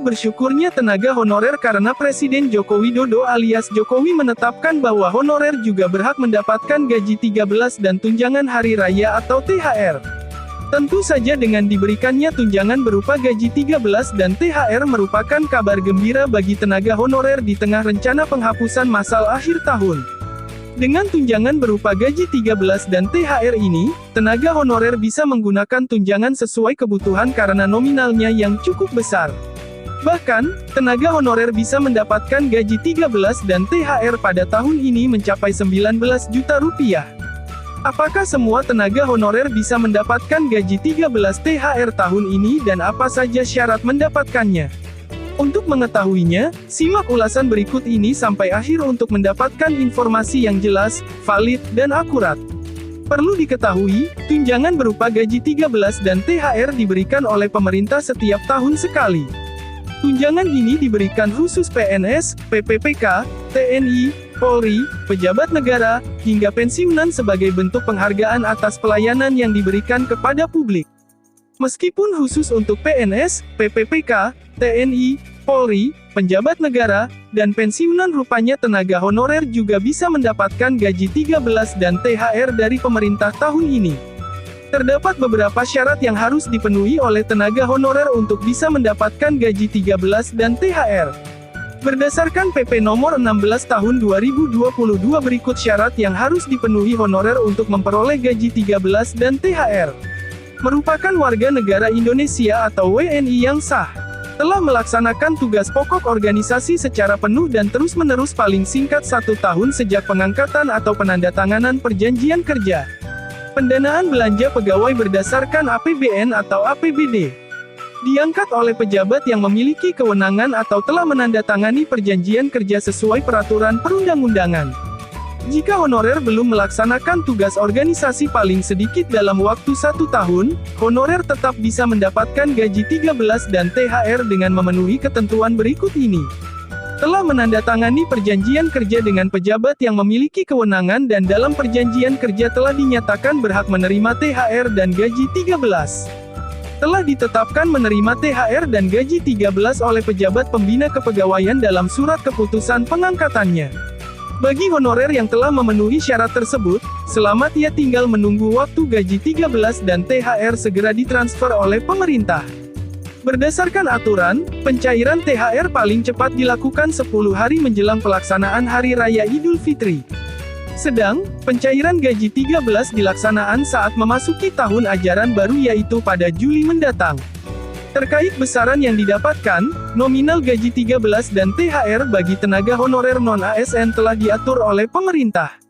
Inilah bersyukurnya tenaga honorer karena Presiden Joko Widodo alias Jokowi menetapkan bahwa honorer juga berhak mendapatkan gaji 13 dan tunjangan hari raya atau THR. Tentu saja dengan diberikannya tunjangan berupa gaji 13 dan THR merupakan kabar gembira bagi tenaga honorer di tengah rencana penghapusan masal akhir tahun. Dengan tunjangan berupa gaji 13 dan THR ini, tenaga honorer bisa menggunakan tunjangan sesuai kebutuhan karena nominalnya yang cukup besar. Bahkan, tenaga honorer bisa mendapatkan gaji 13 dan THR pada tahun ini mencapai 19 juta rupiah. Apakah semua tenaga honorer bisa mendapatkan gaji 13 THR tahun ini dan apa saja syarat mendapatkannya? Untuk mengetahuinya, simak ulasan berikut ini sampai akhir untuk mendapatkan informasi yang jelas, valid, dan akurat. Perlu diketahui, tunjangan berupa gaji 13 dan THR diberikan oleh pemerintah setiap tahun sekali. Tunjangan ini diberikan khusus PNS, PPPK, TNI, Polri, pejabat negara, hingga pensiunan sebagai bentuk penghargaan atas pelayanan yang diberikan kepada publik. Meskipun khusus untuk PNS, PPPK, TNI, Polri, penjabat negara, dan pensiunan rupanya tenaga honorer juga bisa mendapatkan gaji 13 dan THR dari pemerintah tahun ini. Terdapat beberapa syarat yang harus dipenuhi oleh tenaga honorer untuk bisa mendapatkan gaji 13 dan THR. Berdasarkan PP nomor 16 tahun 2022 berikut syarat yang harus dipenuhi honorer untuk memperoleh gaji 13 dan THR. Merupakan warga negara Indonesia atau WNI yang sah. Telah melaksanakan tugas pokok organisasi secara penuh dan terus-menerus paling singkat 1 tahun sejak pengangkatan atau penandatanganan perjanjian kerja. Pendanaan belanja pegawai berdasarkan APBN atau APBD. Diangkat oleh pejabat yang memiliki kewenangan atau telah menandatangani perjanjian kerja sesuai peraturan perundang-undangan. Jika honorer belum melaksanakan tugas organisasi paling sedikit dalam waktu 1 tahun, honorer tetap bisa mendapatkan gaji 13 dan THR dengan memenuhi ketentuan berikut ini. Telah menandatangani perjanjian kerja dengan pejabat yang memiliki kewenangan dan dalam perjanjian kerja telah dinyatakan berhak menerima THR dan gaji 13. Telah ditetapkan menerima THR dan gaji 13 oleh pejabat pembina kepegawaian dalam surat keputusan pengangkatannya. Bagi honorer yang telah memenuhi syarat tersebut, selamat ia tinggal menunggu waktu gaji 13 dan THR segera ditransfer oleh pemerintah. Berdasarkan aturan, pencairan THR paling cepat dilakukan 10 hari menjelang pelaksanaan Hari Raya Idul Fitri. Sedang, pencairan gaji 13 dilaksanaan saat memasuki tahun ajaran baru yaitu pada Juli mendatang. Terkait besaran yang didapatkan, nominal gaji 13 dan THR bagi tenaga honorer non-ASN telah diatur oleh pemerintah.